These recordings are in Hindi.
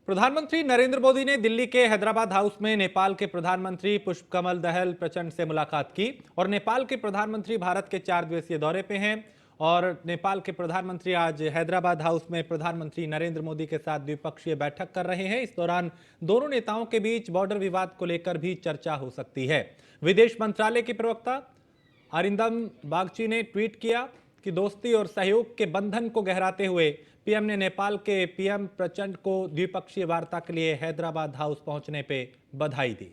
प्रधानमंत्री नरेंद्र मोदी ने दिल्ली के हैदराबाद हाउस में नेपाल के प्रधानमंत्री पुष्पकमल दहल प्रचंड से मुलाकात की और नेपाल के प्रधानमंत्री भारत के 4 दिवसीय दौरे पे हैं और नेपाल के प्रधानमंत्री आज हैदराबाद हाउस में प्रधानमंत्री नरेंद्र मोदी के साथ द्विपक्षीय बैठक कर रहे हैं। इस दौरान दोनों नेताओं के बीच बॉर्डर विवाद को लेकर भी चर्चा हो सकती है। विदेश मंत्रालय के प्रवक्ता अरिंदम बागची ने ट्वीट किया कि दोस्ती और सहयोग के बंधन को गहराते हुए पीएम ने नेपाल के पीएम प्रचंड को द्विपक्षीय वार्ता के लिए हैदराबाद हाउस पहुंचने पे बधाई दी।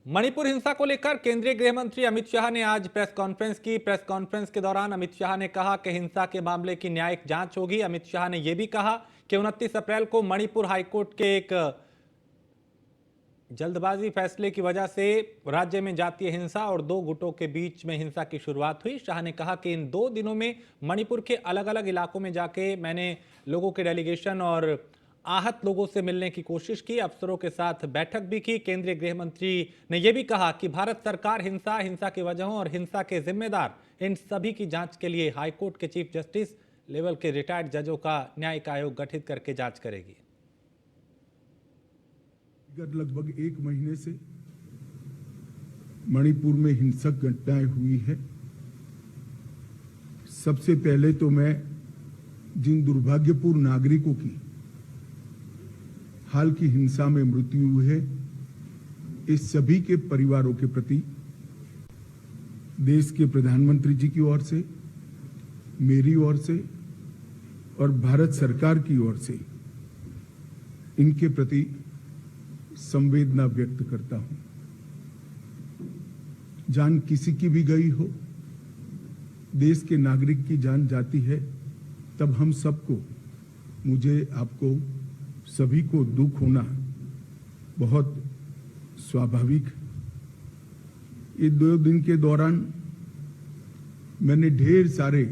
मणिपुर हिंसा को लेकर केंद्रीय गृह मंत्री अमित शाह ने आज प्रेस कॉन्फ्रेंस की। प्रेस कॉन्फ्रेंस के दौरान अमित शाह ने कहा कि हिंसा के मामले की न्यायिक जांच होगी। अमित शाह ने यह भी कहा कि 29 अप्रैल को मणिपुर हाईकोर्ट के एक जल्दबाजी फैसले की वजह से राज्य में जातीय हिंसा और दो गुटों के बीच में हिंसा की शुरुआत हुई। शाह ने कहा कि इन 2 दिनों में मणिपुर के अलग अलग इलाकों में जाके मैंने लोगों के डेलीगेशन और आहत लोगों से मिलने की कोशिश की, अफसरों के साथ बैठक भी की। केंद्रीय गृह मंत्री ने यह भी कहा कि भारत सरकार हिंसा की वजहों और हिंसा के जिम्मेदार इन सभी की जांच के लिए हाईकोर्ट के चीफ जस्टिस लेवल के रिटायर्ड जजों का न्यायिक आयोग गठित करके जांच करेगी। लगभग 1 महीने से मणिपुर में हिंसक घटनाएं हुई है। सबसे पहले तो मैं जिन दुर्भाग्यपूर्ण नागरिकों की हाल की हिंसा में मृत्यु हुई है, इस सभी के परिवारों के प्रति देश के प्रधानमंत्री जी की ओर से, मेरी ओर से और भारत सरकार की ओर से इनके प्रति संवेदना व्यक्त करता हूं। जान किसी की भी गई हो, देश के नागरिक की जान जाती है, तब हम सबको, मुझे, आपको, सभी को दुख होना बहुत स्वाभाविक। ये 2 दिन के दौरान मैंने ढेर सारे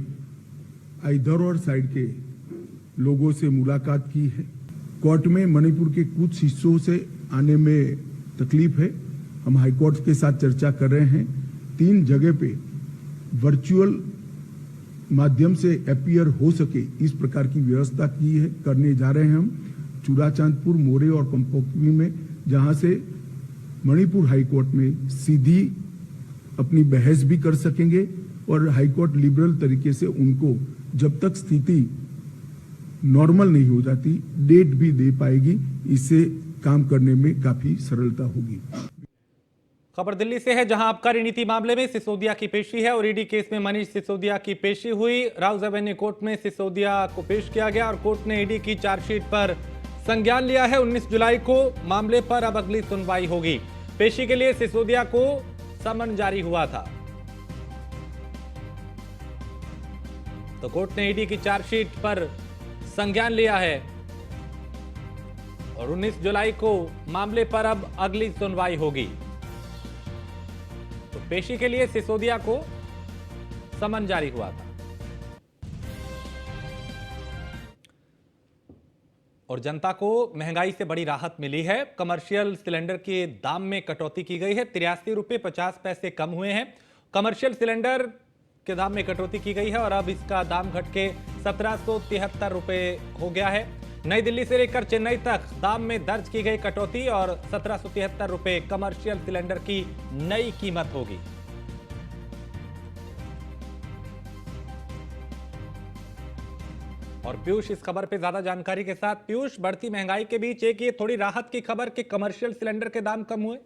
इधर और साइड के लोगों से मुलाकात की है। कोर्ट में मणिपुर के कुछ हिस्सों से आने में तकलीफ है, हम हाईकोर्ट के साथ चर्चा कर रहे हैं। 3 जगह पे वर्चुअल माध्यम से अपीयर हो सके इस प्रकार की व्यवस्था की है, करने जा रहे हैं हम चूड़ाचांदपुर, मोरे और कंपोकवी में, जहां से मणिपुर हाईकोर्ट में सीधी अपनी बहस भी कर सकेंगे और हाईकोर्ट लिबरल तरीके से उनको जब तक स्थिति नॉर्मल नहीं हो जाती डेट भी दे पाएगी। इससे काम करने में काफी सरलता होगी। खबर दिल्ली से है, जहां आबकारी नीति मामले में सिसोदिया की पेशी है और ईडी केस में मनीष सिसोदिया की पेशी हुई। राउज एवेन्यू कोर्ट में सिसोदिया को पेश किया गया और कोर्ट ने ईडी की चार्जशीट पर संज्ञान लिया है। 19 जुलाई को मामले पर अब अगली सुनवाई होगी। पेशी के लिए सिसोदिया को समन जारी हुआ था, तो कोर्ट ने ईडी की चार्जशीट पर संज्ञान लिया है और 19 जुलाई को मामले पर अब अगली सुनवाई होगी। तो पेशी के लिए सिसोदिया को समन जारी हुआ था। और जनता को महंगाई से बड़ी राहत मिली है। कमर्शियल सिलेंडर के दाम में कटौती की गई है। 83 रुपये 50 पैसे कम हुए हैं। कमर्शियल सिलेंडर के दाम में कटौती की गई है और अब इसका दाम घट के 1773 रुपये हो गया है। नई दिल्ली से लेकर चेन्नई तक दाम में दर्ज की गई कटौती और 1773 रुपये कमर्शियल सिलेंडर की नई कीमत होगी। और पीयूष इस खबर पे ज्यादा जानकारी के साथ। पीयूष, बढ़ती महंगाई के बीच एक ये थोड़ी राहत की खबर कि कमर्शियल सिलेंडर के दाम कम हुए।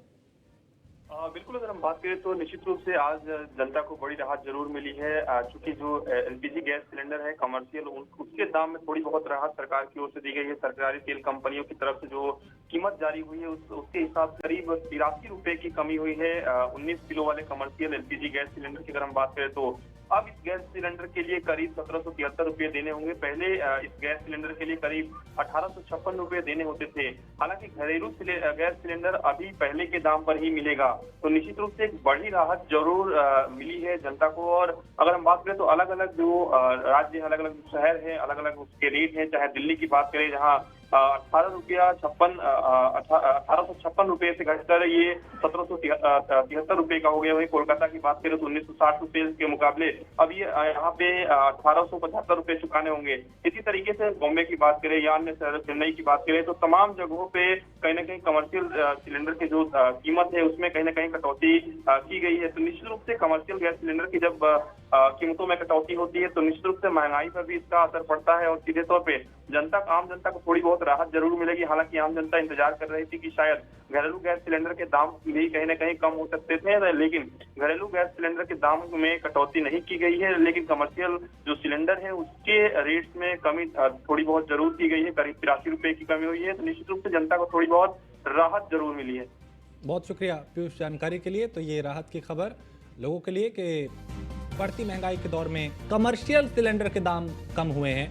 बिल्कुल, अगर हम बात करें तो निश्चित रूप से आज जनता को बड़ी राहत जरूर मिली है। चूंकि जो एलपीजी गैस सिलेंडर है कमर्शियल, उसके दाम में थोड़ी बहुत राहत सरकार की ओर से दी गई है। सरकारी तेल कंपनियों की तरफ से जो कीमत जारी हुई है उसके हिसाब से करीब 83 रुपए की कमी हुई है। 19 किलो वाले कमर्शियल एलपीजी गैस सिलेंडर की अगर हम बात करें तो अब इस गैस सिलेंडर के लिए करीब 1773 रुपये देने होंगे। पहले इस गैस सिलेंडर के लिए करीब 1856 रुपये देने होते थे। हालांकि घरेलू गैस सिलेंडर अभी पहले के दाम पर ही मिलेगा, तो निश्चित रूप से एक बड़ी राहत जरूर मिली है जनता को। और अगर हम बात करें तो अलग अलग जो राज्य, अलग अलग शहर है, अलग अलग उसके रेट हैं। चाहे दिल्ली की बात करें जहाँ ₹1856 से घटकर ये 1773 रुपए का हो गया। वहीं कोलकाता की बात करें तो 1960 रुपए के मुकाबले अब ये यहाँ पे 1875 रुपए चुकाने होंगे। इसी तरीके से बॉम्बे की बात करें या अन्य शहर चेन्नई की बात करें तो तमाम जगहों पे कहीं ना कहीं कमर्शियल सिलेंडर की जो कीमत है उसमें कहीं ना कहीं कटौती की गई है। तो निश्चित रूप से कमर्शियल गैस सिलेंडर की जब कीमतों में कटौती होती है तो निश्चित रूप से महंगाई पर भी इसका असर पड़ता है और सीधे तौर पे आम जनता को थोड़ी बहुत राहत जरूर मिलेगी। हालांकि आम जनता इंतजार कर रही थी कि शायद घरेलू गैस सिलेंडर के दाम भी कहीं ना कहीं कम हो सकते थे, लेकिन घरेलू गैस सिलेंडर के दाम में कटौती नहीं की गई है। लेकिन कमर्शियल जो सिलेंडर है उसके रेट्स में कमी थोड़ी बहुत जरूर की गई है, करीब 83 रुपए की कमी हुई है। तो निश्चित रूप से जनता को थोड़ी बहुत राहत जरूर मिली है। बहुत शुक्रिया पीयूष जानकारी के लिए। तो ये राहत की खबर लोगों के लिए कि बढ़ती महंगाई के दौर में कमर्शियल सिलेंडर के दाम कम हुए हैं।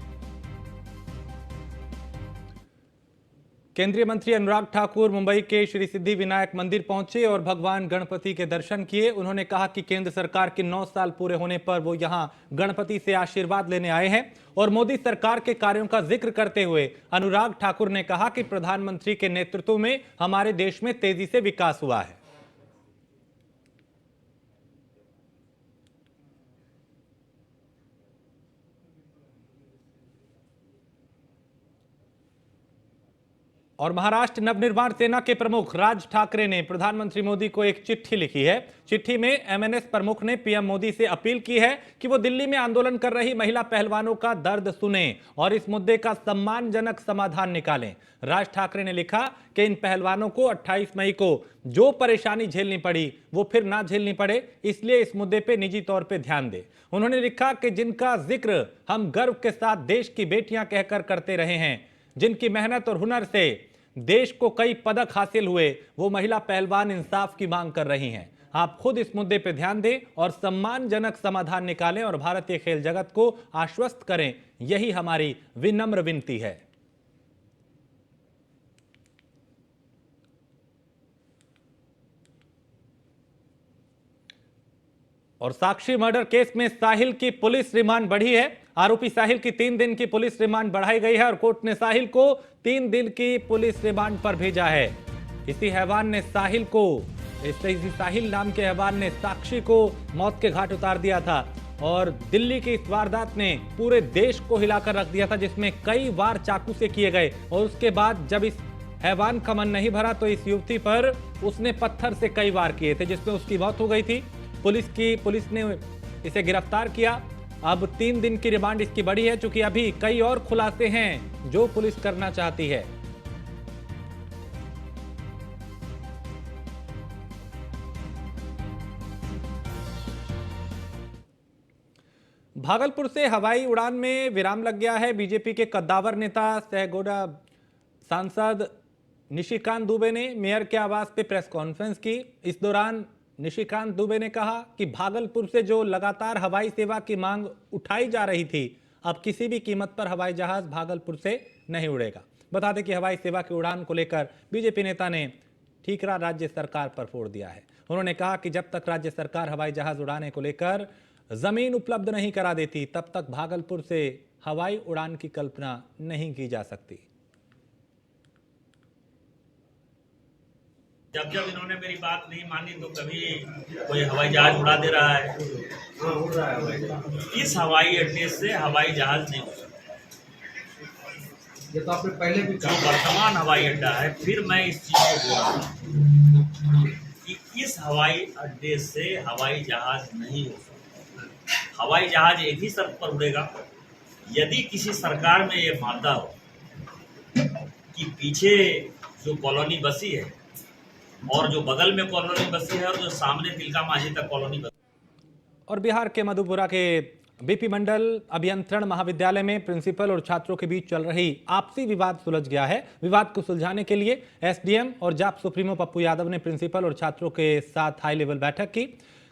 केंद्रीय मंत्री अनुराग ठाकुर मुंबई के श्री सिद्धि विनायक मंदिर पहुंचे और भगवान गणपति के दर्शन किए। उन्होंने कहा कि केंद्र सरकार के 9 साल पूरे होने पर वो यहां गणपति से आशीर्वाद लेने आए हैं और मोदी सरकार के कार्यों का जिक्र करते हुए अनुराग ठाकुर ने कहा कि प्रधानमंत्री के नेतृत्व में हमारे देश में तेजी से विकास हुआ है। और महाराष्ट्र नवनिर्माण सेना के प्रमुख राज ठाकरे ने प्रधानमंत्री मोदी को एक चिट्ठी लिखी है। चिट्ठी में एमएनएस प्रमुख ने पीएम मोदी से अपील की है कि वो दिल्ली में आंदोलन कर रही महिला पहलवानों का दर्द सुने और इस मुद्दे का सम्मानजनक समाधान निकालें। राज ठाकरे ने लिखा कि इन पहलवानों को 28 मई को जो परेशानी झेलनी पड़ी वो फिर ना झेलनी पड़े, इसलिए इस मुद्दे पे निजी तौर पे ध्यान दे। उन्होंने लिखा कि जिनका जिक्र हम गर्व के साथ देश की बेटियां कहकर करते रहे हैं, जिनकी मेहनत और हुनर से देश को कई पदक हासिल हुए, वो महिला पहलवान इंसाफ की मांग कर रही हैं। आप खुद इस मुद्दे पर ध्यान दें और सम्मानजनक समाधान निकालें और भारतीय खेल जगत को आश्वस्त करें, यही हमारी विनम्र विनती है। और साक्षी मर्डर केस में साहिल की पुलिस रिमांड बढ़ी है। आरोपी साहिल की 3 दिन की पुलिस रिमांड बढ़ाई गई है और कोर्ट ने साहिल को 3 दिन की पुलिस रिमांड पर भेजा है। इसी साहिल नाम के हैवान ने साक्षी को मौत के घाट उतार दिया था और दिल्ली की इस वारदात ने पूरे देश को हिलाकर रख दिया था, जिसमें कई वार चाकू से किए गए। और उसके बाद जब इस हैवान का मन नहीं भरा तो इस युवती पर उसने पत्थर से कई वार किए थे, जिसमें उसकी मौत हो गई थी। पुलिस ने इसे गिरफ्तार किया। अब 3 दिन की रिमांड इसकी बढ़ी है, चूंकि अभी कई और खुलासे हैं जो पुलिस करना चाहती है। भागलपुर से हवाई उड़ान में विराम लग गया है। बीजेपी के कद्दावर नेता सहगोड़ा सांसद निशिकांत दुबे ने मेयर के आवास पे प्रेस कॉन्फ्रेंस की। इस दौरान निशिकांत दुबे ने कहा कि भागलपुर से जो लगातार हवाई सेवा की मांग उठाई जा रही थी, अब किसी भी कीमत पर हवाई जहाज भागलपुर से नहीं उड़ेगा। बता दें कि हवाई सेवा की उड़ान को लेकर बीजेपी नेता ने ठीकरा राज्य सरकार पर फोड़ दिया है। उन्होंने कहा कि जब तक राज्य सरकार हवाई जहाज उड़ाने को लेकर जमीन उपलब्ध नहीं करा देती, तब तक भागलपुर से हवाई उड़ान की कल्पना नहीं की जा सकती। जब जब इन्होंने मेरी बात नहीं मानी तो कभी कोई हवाई जहाज उड़ा दे रहा है। इस हवाई अड्डे से हवाई जहाज नहीं उड़ा। ये तो आपने पहले भी जो वर्तमान हवाई अड्डा है, फिर मैं इस चीज को बोल रहा हूँ कि इस हवाई अड्डे से हवाई जहाज नहीं हो सकता। हवाई जहाज एक ही शर्त पर उड़ेगा, यदि किसी सरकार में ये मानता हो कि पीछे जो कॉलोनी बसी है और जो बगल में कॉलोनी बसी है और जो सामने तिलका मांझी तक कॉलोनी बसी। और बिहार के मधुपुरा के बीपी मंडल अभियंत्रण महाविद्यालय में प्रिंसिपल और छात्रों के बीच चल रही आपसी विवाद सुलझ गया है। विवाद को सुलझाने के लिए एसडीएम और जाप सुप्रीमो पप्पू यादव ने प्रिंसिपल और छात्रों के साथ हाई लेवल बैठक की।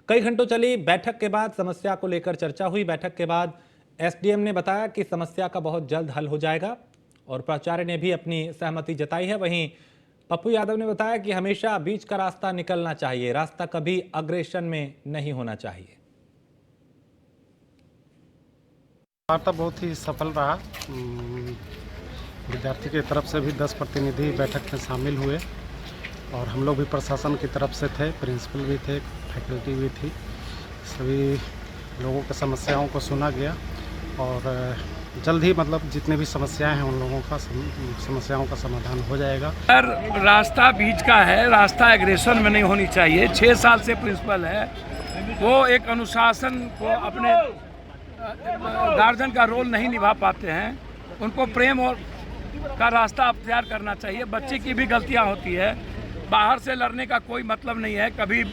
कई घंटों चली बैठक के बाद समस्या को लेकर चर्चा हुई। बैठक के बाद एसडीएम ने बताया कि समस्या का बहुत जल्द हल हो जाएगा और प्राचार्य ने भी अपनी सहमति जताई है। वहीं पप्पू यादव ने बताया कि हमेशा बीच का रास्ता निकलना चाहिए, रास्ता कभी अग्रेशन में नहीं होना चाहिए। वार्ता बहुत ही सफल रहा। विद्यार्थी की तरफ से भी 10 प्रतिनिधि बैठक में शामिल हुए और हम लोग भी प्रशासन की तरफ से थे, प्रिंसिपल भी थे, फैकल्टी भी थी। सभी लोगों की समस्याओं को सुना गया और जल्द ही मतलब जितने भी समस्याएं हैं उन लोगों का समस्याओं का समाधान हो जाएगा। सर, रास्ता बीच का है, रास्ता एग्रेशन में नहीं होनी चाहिए। 6 साल से प्रिंसिपल है, वो एक अनुशासन को अपने गार्जियन का रोल नहीं निभा पाते हैं। उनको प्रेम और का रास्ता अख्तियार करना चाहिए। बच्चे की भी गलतियां होती है, बाहर से लड़ने का कोई मतलब नहीं है, कभी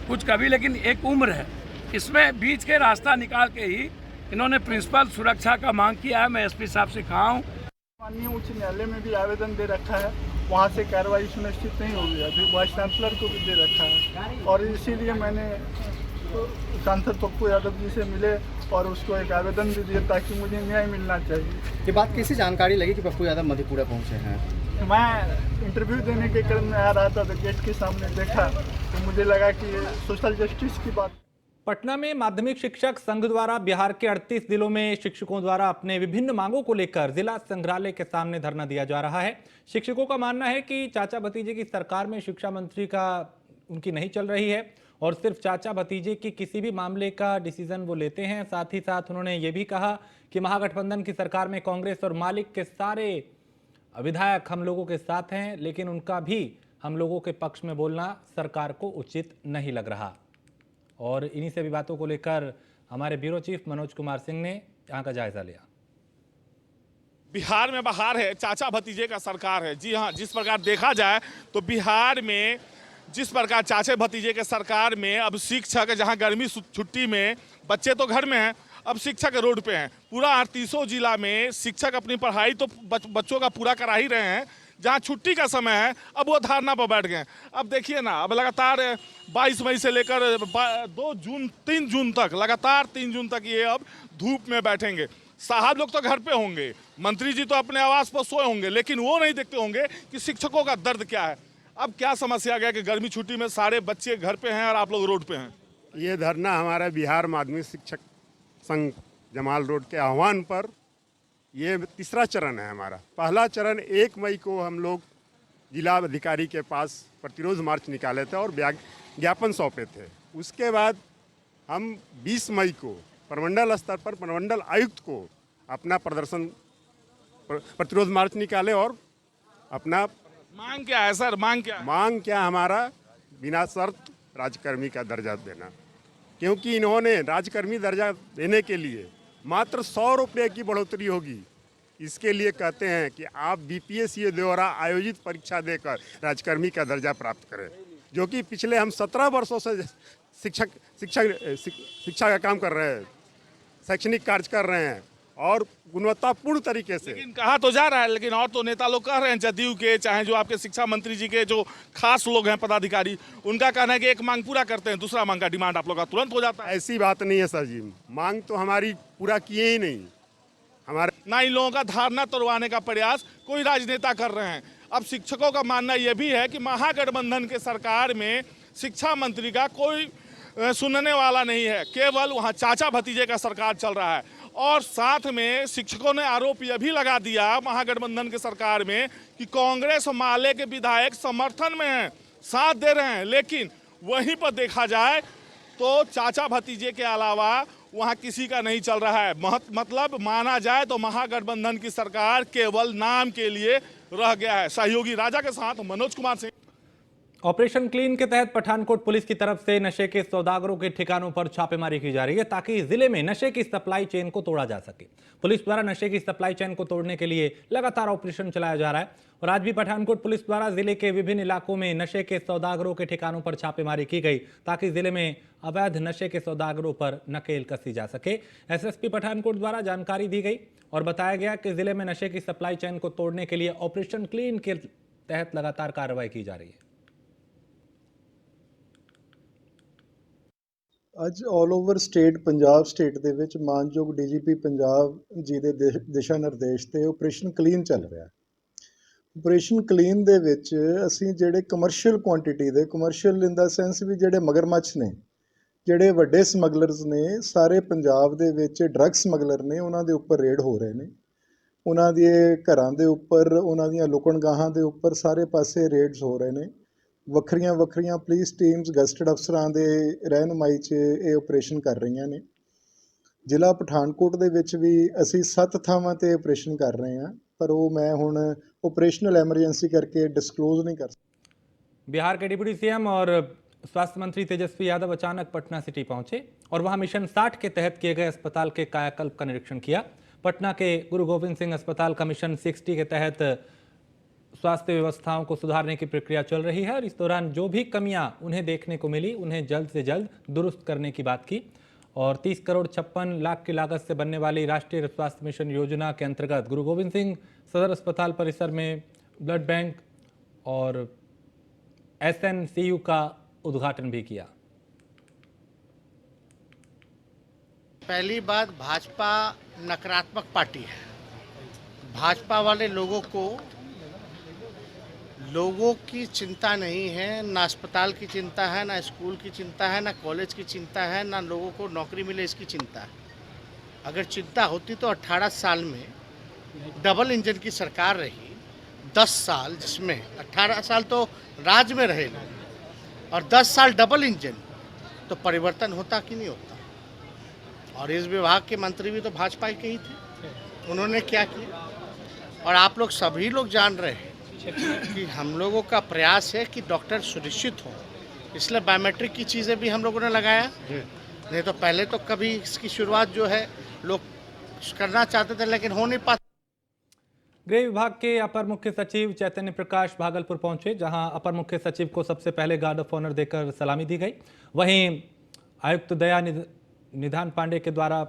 कुछ कभी, लेकिन एक उम्र है, इसमें बीच के रास्ता निकाल के ही इन्होंने प्रिंसिपल सुरक्षा का मांग किया है। मैं एसपी साहब से कहा हूँ। माननीय उच्च न्यायालय में भी आवेदन दे रखा है, वहाँ से कार्रवाई सुनिश्चित नहीं होगी। अभी वाइस चांसलर को भी दे रखा है और इसीलिए मैंने सांसद पप्पू यादव जी से मिले और उसको एक आवेदन भी दिया ताकि मुझे न्याय मिलना चाहिए। ये बात कैसे जानकारी लगी कि पप्पू यादव मधेपुरा पहुँचे हैं? मैं इंटरव्यू देने के क्रम में आ रहा था तो गेट के सामने देखा तो मुझे लगा कि ये सोशल जस्टिस की बात। पटना में माध्यमिक शिक्षक संघ द्वारा बिहार के 38 जिलों में शिक्षकों द्वारा अपने विभिन्न मांगों को लेकर जिला संग्रहालय के सामने धरना दिया जा रहा है। शिक्षकों का मानना है कि चाचा भतीजे की सरकार में शिक्षा मंत्री का उनकी नहीं चल रही है और सिर्फ चाचा भतीजे की किसी भी मामले का डिसीजन वो लेते हैं। साथ ही साथ उन्होंने ये भी कहा कि महागठबंधन की सरकार में कांग्रेस और मालिक के सारे विधायक हम लोगों के साथ हैं, लेकिन उनका भी हम लोगों के पक्ष में बोलना सरकार को उचित नहीं लग रहा। और इन्हीं सभी बातों को लेकर हमारे ब्यूरो चीफ मनोज कुमार सिंह ने यहाँ का जायजा लिया। बिहार में बहार है, चाचा भतीजे का सरकार है। जी हाँ, जिस प्रकार देखा जाए तो बिहार में जिस प्रकार चाचे भतीजे के सरकार में अब शिक्षक, जहाँ गर्मी छुट्टी में बच्चे तो घर में हैं, अब शिक्षक रोड पे हैं। पूरा 38 जिला में शिक्षक अपनी पढ़ाई तो बच्चों का पूरा करा ही रहे हैं, जहाँ छुट्टी का समय है अब वो धारणा पर बैठ गए। अब देखिए ना, अब लगातार 22 मई से लेकर 3 जून तक, लगातार 3 जून तक ये अब धूप में बैठेंगे। साहब लोग तो घर पे होंगे, मंत्री जी तो अपने आवास पर सोए होंगे, लेकिन वो नहीं देखते होंगे कि शिक्षकों का दर्द क्या है। अब क्या समस्या आ गया कि गर्मी छुट्टी में सारे बच्चे घर पे हैं और आप लोग रोड पे हैं। ये धरना हमारा बिहार माध्यमिक शिक्षक संघ जमाल रोड के आह्वान पर ये तीसरा चरण है हमारा। पहला चरण 1 मई को हम लोग जिला अधिकारी के पास प्रतिरोध मार्च निकाले थे और ज्ञापन सौंपे थे। उसके बाद हम 20 मई को प्रमंडल स्तर पर प्रमंडल आयुक्त को अपना प्रदर्शन प्रतिरोध मार्च निकाले और अपना मांग क्या है सर? मांग क्या हमारा बिना शर्त राजकर्मी का दर्जा देना, क्योंकि इन्होंने राजकर्मी दर्जा देने के लिए मात्र 100 रुपये की बढ़ोतरी होगी। इसके लिए कहते हैं कि आप बीपीएससी द्वारा आयोजित परीक्षा देकर राजकर्मी का दर्जा प्राप्त करें, जो कि पिछले हम 17 वर्षों से शिक्षा का काम कर रहे हैं, शैक्षणिक कार्य कर रहे हैं और गुणवत्तापूर्ण तरीके से। लेकिन कहा तो जा रहा है, लेकिन और तो नेता लोग कह रहे हैं, जदयू के चाहे जो आपके शिक्षा मंत्री जी के जो खास लोग हैं पदाधिकारी, उनका कहना है कि एक मांग पूरा करते हैं, दूसरा मांग का डिमांड आप लोग का तुरंत हो जाता है। ऐसी बात नहीं है सर जी, मांग तो हमारी पूरा किए ही नहीं। हमारे ना इन लोगों का धारणा तोड़वाने का प्रयास कोई राजनेता कर रहे हैं। अब शिक्षकों का मानना यह भी है कि महागठबंधन के सरकार में शिक्षा मंत्री का कोई सुनने वाला नहीं है, केवल वहाँ चाचा भतीजे का सरकार चल रहा है। और साथ में शिक्षकों ने आरोप यह भी लगा दिया महागठबंधन के सरकार में कि कांग्रेस माले के विधायक समर्थन में हैं, साथ दे रहे हैं, लेकिन वहीं पर देखा जाए तो चाचा भतीजे के अलावा वहाँ किसी का नहीं चल रहा है। मतलब माना जाए तो महागठबंधन की सरकार केवल नाम के लिए रह गया है। सहयोगी राजा के साथ मनोज कुमार सिंह। ऑपरेशन क्लीन के तहत पठानकोट पुलिस की तरफ से नशे के सौदागरों के ठिकानों पर छापेमारी की जा रही है ताकि जिले में नशे की सप्लाई चेन को तोड़ा जा सके। पुलिस द्वारा नशे की सप्लाई चेन को तोड़ने के लिए लगातार ऑपरेशन चलाया जा रहा है और आज भी पठानकोट पुलिस द्वारा जिले के विभिन्न इलाकों में नशे के सौदागरों के ठिकानों पर छापेमारी की गई ताकि जिले में अवैध नशे के सौदागरों पर नकेल कसी जा सके। एसएसपी पठानकोट द्वारा जानकारी दी गई और बताया गया कि जिले में नशे की सप्लाई चेन को तोड़ने के लिए ऑपरेशन क्लीन के तहत लगातार कार्रवाई की जा रही है। ਅੱਜ all over state Punjab state ਦੇ ਵਿੱਚ ਮਾਨਯੋਗ ਡੀਜੀਪੀ ਪੰਜਾਬ ਜੀ ਦੇ ਦਿਸ਼ਾ ਨਿਰਦੇਸ਼ ਤੇ ਆਪਰੇਸ਼ਨ ਕਲੀਨ ਚੱਲ ਰਿਹਾ ਹੈ। ਆਪਰੇਸ਼ਨ ਕਲੀਨ ਦੇ ਵਿੱਚ ਅਸੀਂ ਜਿਹੜੇ ਕਮਰਸ਼ੀਅਲ ਕੁਆਂਟੀਟੀ ਦੇ ਕਮਰਸ਼ੀਅਲ ਇਨ ਦਾ ਸੈਂਸ ਵੀ ਜਿਹੜੇ ਮਗਰਮੱਛ ਨੇ, ਜਿਹੜੇ ਵੱਡੇ ਸਮਗਲਰਸ ਨੇ, ਸਾਰੇ ਪੰਜਾਬ ਦੇ ਵਿੱਚ ਡਰੱਗ ਸਮਗਲਰ ਨੇ, ਉਹਨਾਂ ਦੇ ਉੱਪਰ ਰੇਡ ਹੋ ਰਹੇ ਨੇ ਉਹਨਾਂ ਦੇ ਘਰਾਂ ਦੇ ਉੱਪਰ, ਉਹਨਾਂ ਦੀਆਂ ਲੁਕਣਗਾਹਾਂ ਦੇ ਉੱਪਰ ਸਾਰੇ ਪਾਸੇ ਰੇਡਸ ਹੋ ਰਹੇ ਨੇ। ਵੱਖਰੀਆਂ ਵੱਖਰੀਆਂ ਪੁਲਿਸ ਟੀਮਸ ਗਜ਼ਟਡ ਅਫਸਰਾਂ ਦੇ ਰਹਿਨੁਮਾਈ 'ਚ ਇਹ ਆਪਰੇਸ਼ਨ ਕਰ ਰਹੀਆਂ ਨੇ। ਜ਼ਿਲ੍ਹਾ ਪਠਾਨਕੋਟ ਦੇ ਵਿੱਚ ਵੀ ਅਸੀਂ 7 ਥਾਵਾਂ 'ਤੇ ਆਪਰੇਸ਼ਨ ਕਰ ਰਹੇ ਹਾਂ, ਪਰ ਉਹ ਮੈਂ ਹੁਣ ਆਪਰੇशनल एमरजेंसी करके डिस्क्लोज नहीं कर सकता। बिहार के डिप्टी सीएम और स्वास्थ्य मंत्री तेजस्वी यादव अचानक पटना सिटी पहुंचे और वहां मिशन 60 के तहत किए गए अस्पताल के कायाकल्प का निरीक्षण किया। पटना के गुरु गोविंद सिंह अस्पताल का मिशन 60 के तहत स्वास्थ्य व्यवस्थाओं को सुधारने की प्रक्रिया चल रही है और इस दौरान जो भी कमियां उन्हें देखने को मिली उन्हें जल्द से जल्द दुरुस्त करने की बात की। और 30 करोड़ 56 लाख की लागत से बनने वाली राष्ट्रीय स्वास्थ्य मिशन योजना के अंतर्गत गुरु गोविंद सिंह सदर अस्पताल परिसर में ब्लड बैंक और SNCU का उद्घाटन भी किया। पहली बात, भाजपा नकारात्मक पार्टी है। भाजपा वाले लोगों की चिंता नहीं है, ना अस्पताल की चिंता है, ना स्कूल की चिंता है, ना कॉलेज की चिंता है, ना लोगों को नौकरी मिले इसकी चिंता है। अगर चिंता होती तो 18 साल में डबल इंजन की सरकार रही, 10 साल, जिसमें 18 साल तो राज में रहे लोग और 10 साल डबल इंजन, तो परिवर्तन होता कि नहीं होता। और इस विभाग के मंत्री भी तो भाजपा के ही थे, उन्होंने क्या किया। और आप लोग सभी लोग जान रहे हैं कि हम लोगों का प्रयास है कि डॉक्टर सुनिश्चित हो, इसलिए बायोमेट्रिक की चीज़ें भी हम लोगों ने लगाया। नहीं तो पहले तो कभी इसकी शुरुआत जो है लोग करना चाहते थे लेकिन हो नहीं पाता। गृह विभाग के अपर मुख्य सचिव चैतन्य प्रकाश भागलपुर पहुंचे, जहां अपर मुख्य सचिव को सबसे पहले गार्ड ऑफ ऑनर देकर सलामी दी गई। वहीं आयुक्त दया निधान पांडे के द्वारा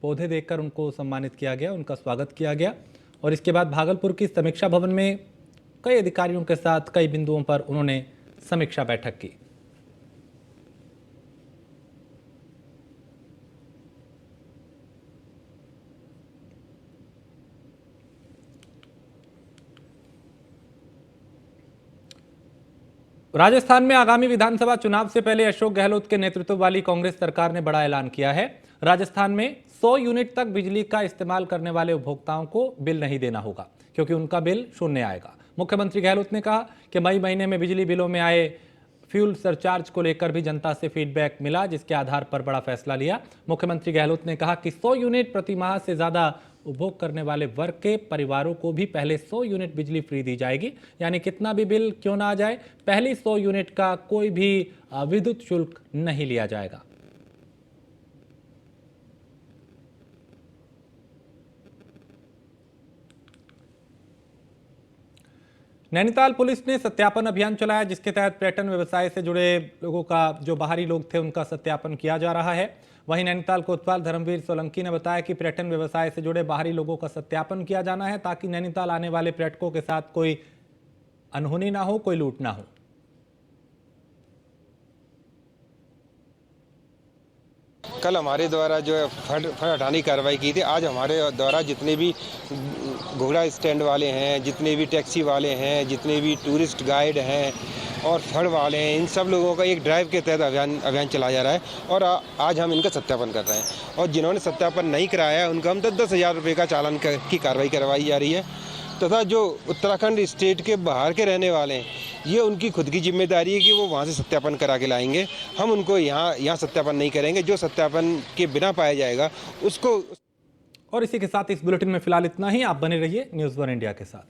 पौधे देकर उनको सम्मानित किया गया, उनका स्वागत किया गया। और इसके बाद भागलपुर की समीक्षा भवन में कई अधिकारियों के साथ कई बिंदुओं पर उन्होंने समीक्षा बैठक की। राजस्थान में आगामी विधानसभा चुनाव से पहले अशोक गहलोत के नेतृत्व वाली कांग्रेस सरकार ने बड़ा ऐलान किया है। राजस्थान में 100 यूनिट तक बिजली का इस्तेमाल करने वाले उपभोक्ताओं को बिल नहीं देना होगा, क्योंकि उनका बिल शून्य आएगा। मुख्यमंत्री गहलोत ने कहा कि मई महीने में बिजली बिलों में आए फ्यूल सरचार्ज को लेकर भी जनता से फीडबैक मिला, जिसके आधार पर बड़ा फैसला लिया। मुख्यमंत्री गहलोत ने कहा कि 100 यूनिट प्रति माह से ज्यादा उपभोग करने वाले वर्ग के परिवारों को भी पहले 100 यूनिट बिजली फ्री दी जाएगी, यानी कितना भी बिल क्यों ना आ जाए, पहली 100 यूनिट का कोई भी विद्युत शुल्क नहीं लिया जाएगा। नैनीताल पुलिस ने सत्यापन अभियान चलाया, जिसके तहत पर्यटन व्यवसाय से जुड़े लोगों का, जो बाहरी लोग थे, उनका सत्यापन किया जा रहा है। वहीं नैनीताल कोतवाल धर्मवीर सोलंकी ने बताया कि पर्यटन व्यवसाय से जुड़े बाहरी लोगों का सत्यापन किया जाना है, ताकि नैनीताल आने वाले पर्यटकों के साथ कोई अनहोनी ना हो, कोई लूट ना हो। कल हमारे द्वारा जो है फंड हटाने की कार्रवाई की थी। आज हमारे द्वारा जितने भी घोड़ा स्टैंड वाले हैं, जितने भी टैक्सी वाले हैं, जितने भी टूरिस्ट गाइड हैं और फड़ वाले हैं, इन सब लोगों का एक ड्राइव के तहत अभियान चलाया जा रहा है और आज हम इनका सत्यापन कर रहे हैं। और जिन्होंने सत्यापन नहीं कराया उनका हम 10,000 रुपये का चालान की कार्रवाई करवाई जा रही है। तथा जो उत्तराखंड स्टेट के बाहर के रहने वाले हैं, ये उनकी खुद की जिम्मेदारी है कि वो वहाँ से सत्यापन करा के लाएंगे। हम उनको यहाँ सत्यापन नहीं करेंगे। जो सत्यापन के बिना पाया जाएगा उसको। और इसी के साथ इस बुलेटिन में फिलहाल इतना ही। आप बने रहिए न्यूज़ 1 इंडिया के साथ।